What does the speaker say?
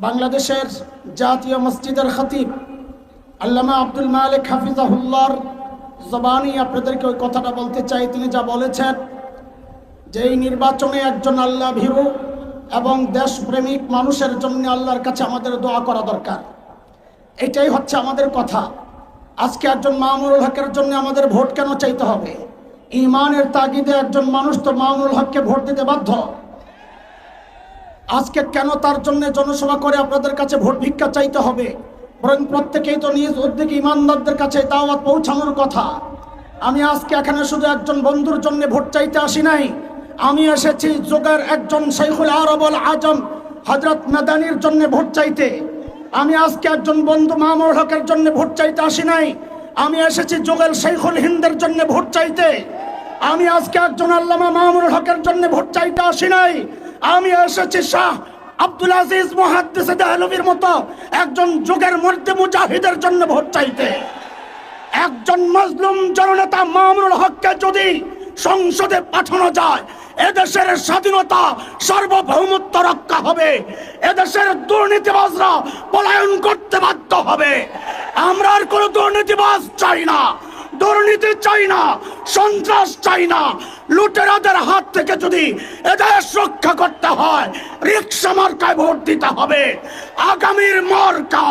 বাংলাদেশের জাতীয় মসজিদের খতিব আল্লামা আব্দুল মালিক হাফিজাহুল্লাহর জবানি আপনাদেরকে ওই কথাটা বলতে চাই। তিনি যা বলেছেন যে এই নির্বাচনে একজন আল্লাহ ভীরু এবং দেশপ্রেমিক মানুষের জন্য আল্লাহর কাছে আমাদের দোয়া করা দরকার। এটাই হচ্ছে আমাদের কথা। আজকে একজন মামুনুল হকের জন্য আমাদের ভোট কেন চাইতে হবে? ইমানের তাগিদে একজন মানুষ তো মামুনুল হককে ভোট দিতে বাধ্য। আজকে কেন তার জন্য জনসভা করে আপনাদের কাছে ভোট ভিক্ষা চাইতে হবে? বরং প্রত্যেকেই তো নিজ উদ্যোগে ইমানদারদের কাছে দাওয়াত পৌঁছানোর কথা। আমি আজকে এখানে শুধু একজন বন্ধুর জন্য ভোট চাইতে আসি নাই, আমি এসেছি যুগের একজন শাইখুল আরবুল আজম হযরত মাদানির জন্য ভোট চাইতে। আমি আজকে একজন বন্ধু মামুনুল হকের জন্য ভোট চাইতে আসি নাই, আমি এসেছি যুগের শাইখুল হিন্দের জন্য ভোট চাইতে। আমি আজকে একজন আল্লামা মামুনুল হকের জন্য ভোট চাইতে আসি নাই, আমি এসেছি শাহ আব্দুল আজিজ মুহাদ্দিস দেহলভির মতো একজন যুগের মধ্যে মুজাহিদের জন্য ভোট চাইতে। একজন মজলুম জননেতা মামুনুল হককে যদি সংসদে পাঠানো যায়, এদেশের স্বাধীনতা সার্বভৌমত্ব রক্ষা হবে, এদেশের দুর্নীতিবাজরা পলায়ন করতে বাধ্য হবে। আমরা আর কোনো দুর্নীতিবাজ চাই না, দুর্নীতি চাই না, সন্ত্রাস চাই না। লুটেরাদের হাত থেকে যদি এদেশ রক্ষা করতে হয়, রিকশা মার্কায় ভোট দিতে হবে। আগামীর মার্কা